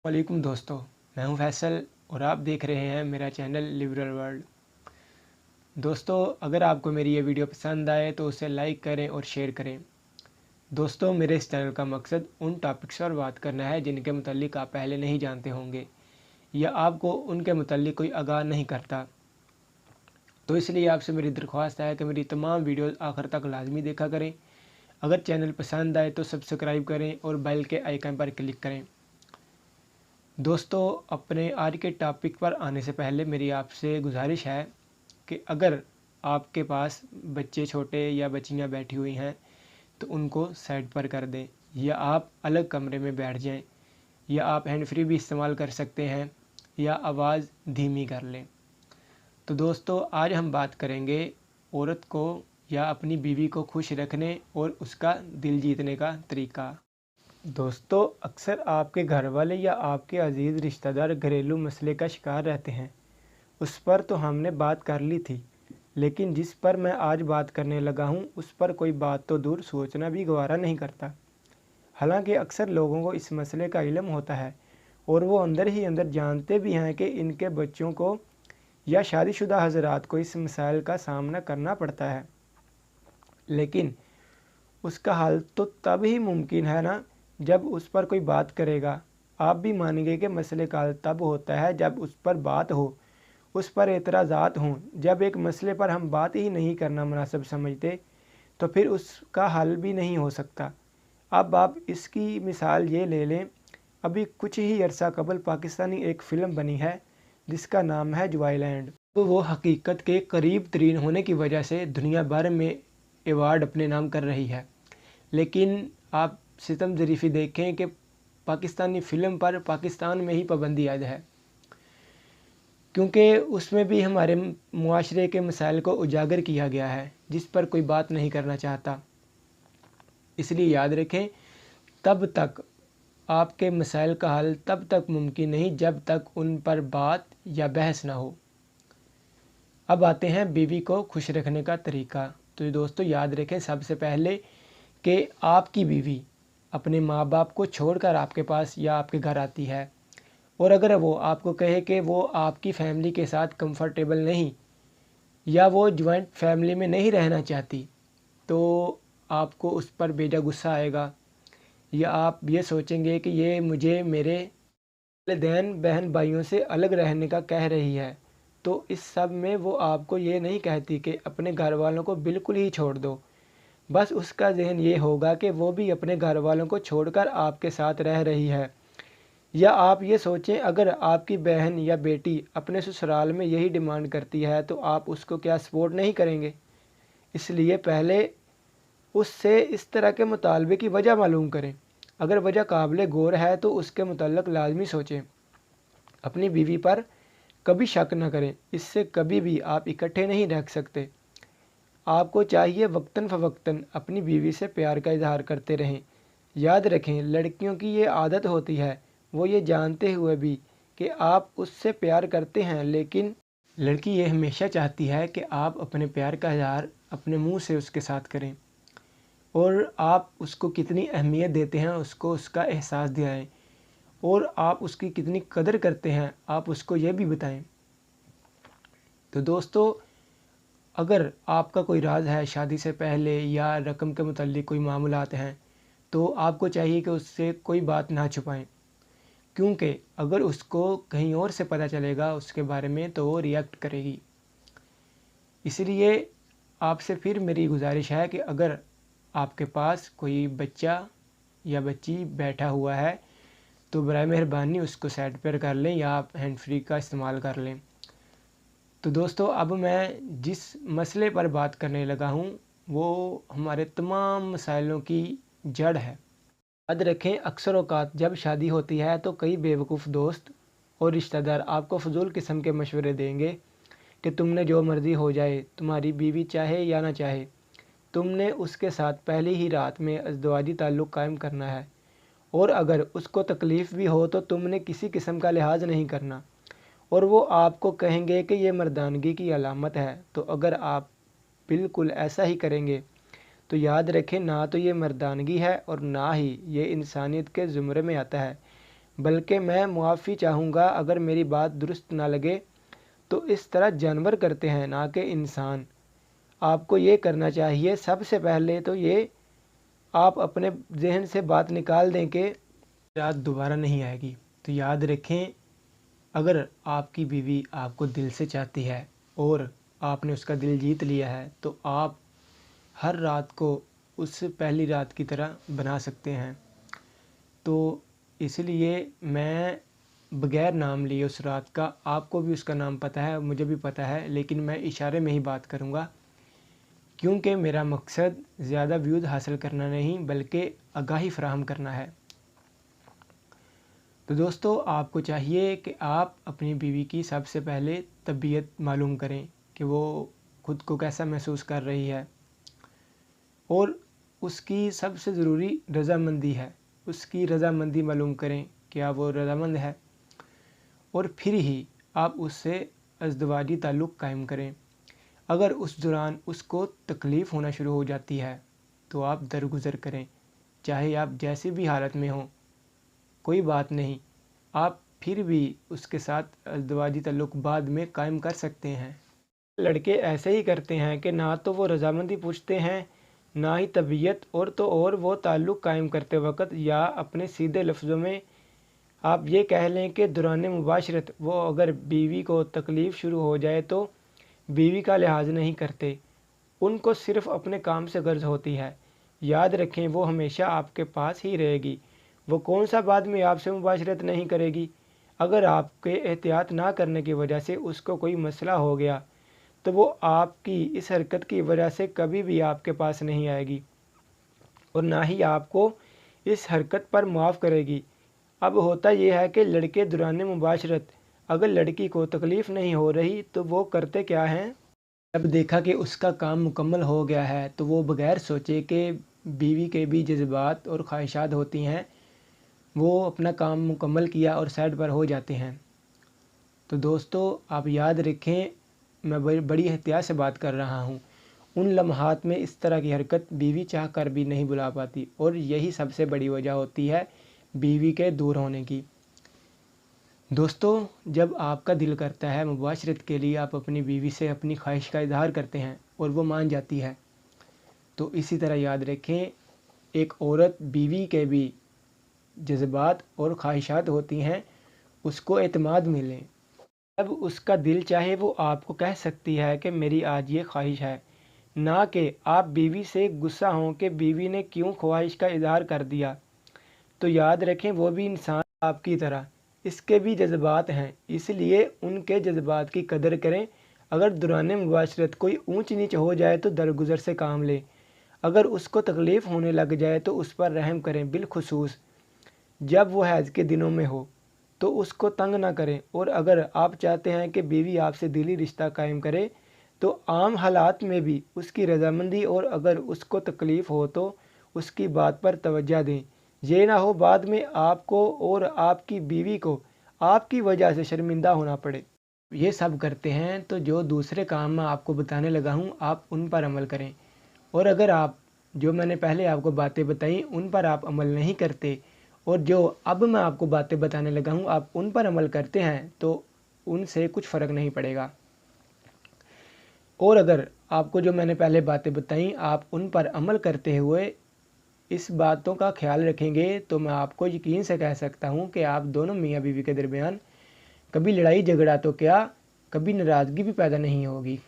वालेकुम दोस्तों, मैं हूं फैसल और आप देख रहे हैं मेरा चैनल लिबरल वर्ल्ड। दोस्तों, अगर आपको मेरी ये वीडियो पसंद आए तो उसे लाइक करें और शेयर करें। दोस्तों, मेरे इस चैनल का मकसद उन टॉपिक्स पर बात करना है जिनके मुतालिक आप पहले नहीं जानते होंगे या आपको उनके मुतालिक कोई आगाह नहीं करता। तो इसलिए आपसे मेरी दरख्वास्त है कि मेरी तमाम वीडियो आखिर तक लाजमी देखा करें। अगर चैनल पसंद आए तो सब्सक्राइब करें और बेल के आइकन पर क्लिक करें। दोस्तों, अपने आज के टॉपिक पर आने से पहले मेरी आपसे गुजारिश है कि अगर आपके पास बच्चे छोटे या बच्चियां बैठी हुई हैं तो उनको साइड पर कर दें या आप अलग कमरे में बैठ जाएं या आप हैंड फ्री भी इस्तेमाल कर सकते हैं या आवाज़ धीमी कर लें। तो दोस्तों, आज हम बात करेंगे औरत को या अपनी बीवी को खुश रखने और उसका दिल जीतने का तरीका। दोस्तों, अक्सर आपके घर वाले या आपके अजीज़ रिश्तेदार घरेलू मसले का शिकार रहते हैं। उस पर तो हमने बात कर ली थी, लेकिन जिस पर मैं आज बात करने लगा हूँ उस पर कोई बात तो दूर सोचना भी गवारा नहीं करता। हालांकि अक्सर लोगों को इस मसले का इल्म होता है और वो अंदर ही अंदर जानते भी हैं कि इनके बच्चों को या शादीशुदा हजरात को इस मसाइल का सामना करना पड़ता है, लेकिन उसका हल तो तब ही मुमकिन है ना जब उस पर कोई बात करेगा। आप भी मानेंगे कि मसले का हल तब होता है जब उस पर बात हो, उस पर एतराज़ात हों। जब एक मसले पर हम बात ही नहीं करना मुनासिब समझते तो फिर उसका हल भी नहीं हो सकता। अब आप इसकी मिसाल ये ले लें, अभी कुछ ही अरसा कबल पाकिस्तानी एक फ़िल्म बनी है जिसका नाम है ज्वाइलैंड। तो वो हकीकत के करीब तरीन होने की वजह से दुनिया भर में एवार्ड अपने नाम कर रही है, लेकिन आप सितम ज़रीफ़ी देखें कि पाकिस्तानी फ़िल्म पर पाकिस्तान में ही पाबंदी आयद है, क्योंकि उसमें भी हमारे मुआशरे के मसाइल को उजागर किया गया है जिस पर कोई बात नहीं करना चाहता। इसलिए याद रखें, तब तक आपके मसाइल का हल तब तक मुमकिन नहीं जब तक उन पर बात या बहस ना हो। अब आते हैं बीवी को खुश रखने का तरीका। तो दोस्तों, याद रखें सबसे पहले कि आपकी बीवी अपने माँ बाप को छोड़कर आपके पास या आपके घर आती है और अगर वो आपको कहे कि वो आपकी फ़ैमिली के साथ कंफर्टेबल नहीं या वो जॉइंट फैमिली में नहीं रहना चाहती, तो आपको उस पर बेजा गुस्सा आएगा या आप ये सोचेंगे कि ये मुझे मेरे वालिदैन बहन भाइयों से अलग रहने का कह रही है। तो इस सब में वो आपको ये नहीं कहती कि अपने घर वालों को बिल्कुल ही छोड़ दो। बस उसका जहन ये होगा कि वो भी अपने घर वालों को छोड़कर आपके साथ रह रही है। या आप ये सोचें, अगर आपकी बहन या बेटी अपने ससुराल में यही डिमांड करती है तो आप उसको क्या सपोर्ट नहीं करेंगे। इसलिए पहले उससे इस तरह के मुतालबे की वजह मालूम करें। अगर वजह काबिल गौर है तो उसके मुतल्लक लाजमी सोचें। अपनी बीवी पर कभी शक न करें, इससे कभी भी आप इकट्ठे नहीं रह सकते। आपको चाहिए वक्तन फ़वक्तन अपनी बीवी से प्यार का इजहार करते रहें। याद रखें, लड़कियों की ये आदत होती है, वो ये जानते हुए भी कि आप उससे प्यार करते हैं, लेकिन लड़की ये हमेशा चाहती है कि आप अपने प्यार का इजहार अपने मुंह से उसके साथ करें और आप उसको कितनी अहमियत देते हैं उसको उसका एहसास दिलाएं और आप उसकी कितनी कदर करते हैं आप उसको ये भी बताएं। तो दोस्तों, अगर आपका कोई राज है शादी से पहले या रकम के मुताल्लिक कोई मामलात हैं तो आपको चाहिए कि उससे कोई बात ना छुपाएं, क्योंकि अगर उसको कहीं और से पता चलेगा उसके बारे में तो वो रिएक्ट करेगी। इसलिए आपसे फिर मेरी गुजारिश है कि अगर आपके पास कोई बच्चा या बच्ची बैठा हुआ है तो बराए मेहरबानी उसको साइड पर कर लें या आप हैंड फ्री का इस्तेमाल कर लें। तो दोस्तों, अब मैं जिस मसले पर बात करने लगा हूँ वो हमारे तमाम मसाइलों की जड़ है। याद रखें, अक्सर औक़ात जब शादी होती है तो कई बेवकूफ़ दोस्त और रिश्तेदार आपको फजूल किस्म के मशवरे देंगे कि तुमने जो मर्ज़ी हो जाए, तुम्हारी बीवी चाहे या ना चाहे, तुमने उसके साथ पहली ही रात में अज़दवाजी ताल्लुक़ कायम करना है और अगर उसको तकलीफ़ भी हो तो तुमने किसी किस्म का लिहाज नहीं करना और वो आपको कहेंगे कि ये मर्दानगी की अलामत है। तो अगर आप बिल्कुल ऐसा ही करेंगे तो याद रखें, ना तो ये मर्दानगी है और ना ही ये इंसानियत के ज़ुमरे में आता है, बल्कि मैं मुआफ़ी चाहूँगा अगर मेरी बात दुरुस्त ना लगे। तो इस तरह जानवर करते हैं, ना कि इंसान। आपको ये करना चाहिए, सबसे पहले तो ये आप अपने ज़हन से बात निकाल दें कि रात दोबारा नहीं आएगी। तो याद रखें, अगर आपकी बीवी आपको दिल से चाहती है और आपने उसका दिल जीत लिया है, तो आप हर रात को उस पहली रात की तरह बना सकते हैं। तो इसलिए मैं बगैर नाम लिए उस रात का, आपको भी उसका नाम पता है, मुझे भी पता है, लेकिन मैं इशारे में ही बात करूँगा, क्योंकि मेरा मकसद ज़्यादा व्यूज़ हासिल करना नहीं बल्कि आगाही फ़राहम करना है। तो दोस्तों, आपको चाहिए कि आप अपनी बीवी की सबसे पहले तबीयत मालूम करें कि वो ख़ुद को कैसा महसूस कर रही है, और उसकी सबसे ज़रूरी रज़ामंदी है। उसकी रज़ामंदी मालूम करें, क्या वो रज़ामंद है, और फिर ही आप उससे अज़दवाजी ताल्लुक़ कायम करें। अगर उस दौरान उसको तकलीफ़ होना शुरू हो जाती है तो आप दरगुज़र करें, चाहे आप जैसी भी हालत में हों, कोई बात नहीं, आप फिर भी उसके साथ अज़दवाजी ताल्लुक़ बाद में कायम कर सकते हैं। लड़के ऐसे ही करते हैं कि ना तो वो रज़ामंदी पूछते हैं, ना ही तबीयत, और वो ताल्लुक़ कायम करते वक़्त, या अपने सीधे लफ्ज़ों में आप ये कह लें कि दौरान मुबाशरत वो अगर बीवी को तकलीफ़ शुरू हो जाए तो बीवी का लिहाज नहीं करते। उनको सिर्फ़ अपने काम से गर्ज़ होती है। याद रखें, वो हमेशा आपके पास ही रहेगी। वो कौन सा बाद में आपसे मुबाशरत नहीं करेगी। अगर आपके एहतियात ना करने की वजह से उसको कोई मसला हो गया तो वो आपकी इस हरकत की वजह से कभी भी आपके पास नहीं आएगी, और ना ही आपको इस हरकत पर माफ़ करेगी। अब होता यह है कि लड़के दौरान मुबाशरत अगर लड़की को तकलीफ़ नहीं हो रही तो वो करते क्या हैं, जब देखा कि उसका काम मुकम्मल हो गया है तो वो बग़ैर सोचे कि बीवी के भी जज्बात और ख्वाहिशात होती हैं, वो अपना काम मुकम्मल किया और साइड पर हो जाते हैं। तो दोस्तों, आप याद रखें, मैं बड़ी एहतियात से बात कर रहा हूँ। उन लम्हात में इस तरह की हरकत बीवी चाह कर भी नहीं बुला पाती, और यही सबसे बड़ी वजह होती है बीवी के दूर होने की। दोस्तों, जब आपका दिल करता है मुबाशरत के लिए, आप अपनी बीवी से अपनी ख्वाहिश का इज़हार करते हैं और वो मान जाती है। तो इसी तरह याद रखें, एक औरत बीवी के भी जज्बात और ख्वाहिशात होती हैं, उसको एतमाद मिलें। जब उसका दिल चाहे वो आपको कह सकती है कि मेरी आज ये ख्वाहिश है, ना कि आप बीवी से गुस्सा हों कि बीवी ने क्यों ख्वाहिश का इज़हार कर दिया। तो याद रखें, वो भी इंसान आपकी तरह, इसके भी जज्बात हैं, इसलिए उनके जज्बात की कदर करें। अगर दौरान मुबाशरत कोई ऊंच नीच हो जाए तो दरगुजर से काम लें। अगर उसको तकलीफ़ होने लग जाए तो उस पर रहम करें, बिलखुसूस जब वो हैज़ के दिनों में हो, तो उसको तंग ना करें। और अगर आप चाहते हैं कि बीवी आपसे दिली रिश्ता कायम करे तो आम हालात में भी उसकी रज़ामंदी, और अगर उसको तकलीफ़ हो तो उसकी बात पर तवज्जो दें। ये ना हो बाद में आपको और आपकी बीवी को आपकी वजह से शर्मिंदा होना पड़े। ये सब करते हैं तो जो दूसरे काम मैं आपको बताने लगा हूँ, आप उन पर अमल करें। और अगर आप जो मैंने पहले आपको बातें बताई उन पर आप अमल नहीं करते, और जो अब मैं आपको बातें बताने लगा हूँ आप उन पर अमल करते हैं, तो उनसे कुछ फ़र्क नहीं पड़ेगा। और अगर आपको जो मैंने पहले बातें बताई आप उन पर अमल करते हुए इस बातों का ख्याल रखेंगे, तो मैं आपको यकीन से कह सकता हूँ कि आप दोनों मियाँ बीवी के दरमियान कभी लड़ाई झगड़ा तो क्या, कभी नाराज़गी भी पैदा नहीं होगी।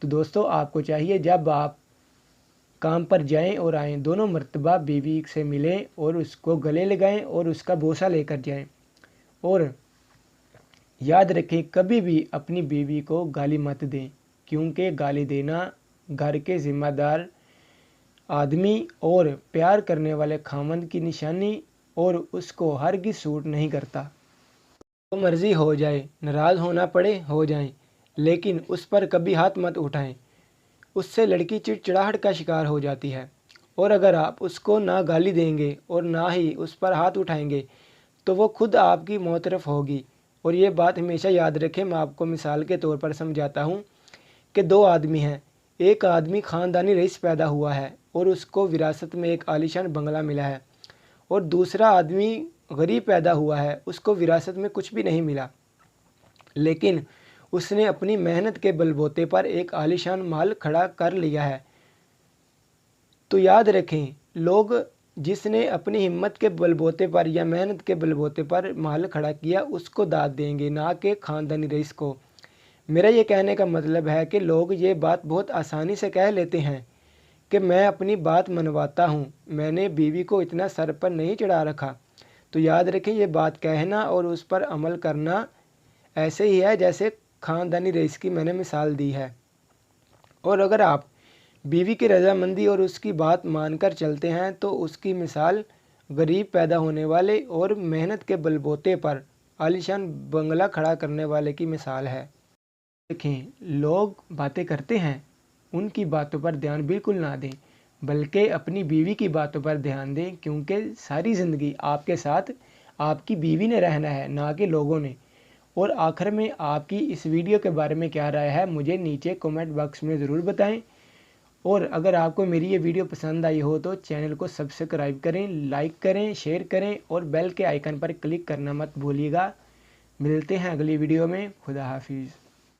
तो दोस्तों, आपको चाहिए जब आप काम पर जाएं और आएँ, दोनों मर्तबा बीवी से मिलें और उसको गले लगाएं और उसका बोसा लेकर जाएं। और याद रखें, कभी भी अपनी बीवी को गाली मत दें, क्योंकि गाली देना घर के ज़िम्मेदार आदमी और प्यार करने वाले खामंद की निशानी, और उसको हरगिज़ सूट नहीं करता। तो मर्ज़ी हो जाए, नाराज़ होना पड़े हो जाएं, लेकिन उस पर कभी हाथ मत उठाएं। उससे लड़की चिड़चिड़ाहट का शिकार हो जाती है। और अगर आप उसको ना गाली देंगे और ना ही उस पर हाथ उठाएंगे तो वो खुद आपकी मौतरफ होगी। और ये बात हमेशा याद रखें, मैं आपको मिसाल के तौर पर समझाता हूँ कि दो आदमी हैं। एक आदमी ख़ानदानी रईस पैदा हुआ है और उसको विरासत में एक आलीशान बंगला मिला है, और दूसरा आदमी गरीब पैदा हुआ है, उसको विरासत में कुछ भी नहीं मिला, लेकिन उसने अपनी मेहनत के बलबूते पर एक आलीशान महल खड़ा कर लिया है। तो याद रखें, लोग जिसने अपनी हिम्मत के बलबूते पर या मेहनत के बलबूते पर महल खड़ा किया उसको दाद देंगे, ना कि ख़ानदानी रईस को। मेरा ये कहने का मतलब है कि लोग ये बात बहुत आसानी से कह लेते हैं कि मैं अपनी बात मनवाता हूँ, मैंने बीवी को इतना सर पर नहीं चढ़ा रखा। तो याद रखें, ये बात कहना और उस पर अमल करना ऐसे ही है जैसे ख़ानदानी रईस की मैंने मिसाल दी है। और अगर आप बीवी की रजामंदी और उसकी बात मानकर चलते हैं तो उसकी मिसाल गरीब पैदा होने वाले और मेहनत के बलबूते पर आलीशान बंगला खड़ा करने वाले की मिसाल है। देखें, लोग बातें करते हैं, उनकी बातों पर ध्यान बिल्कुल ना दें, बल्कि अपनी बीवी की बातों पर ध्यान दें, क्योंकि सारी ज़िंदगी आपके साथ आपकी बीवी ने रहना है, ना कि लोगों ने। और आखिर में आपकी इस वीडियो के बारे में क्या राय है, मुझे नीचे कमेंट बॉक्स में ज़रूर बताएं। और अगर आपको मेरी ये वीडियो पसंद आई हो तो चैनल को सब्सक्राइब करें, लाइक करें, शेयर करें और बेल के आइकन पर क्लिक करना मत भूलिएगा। मिलते हैं अगली वीडियो में। खुदा हाफिज़।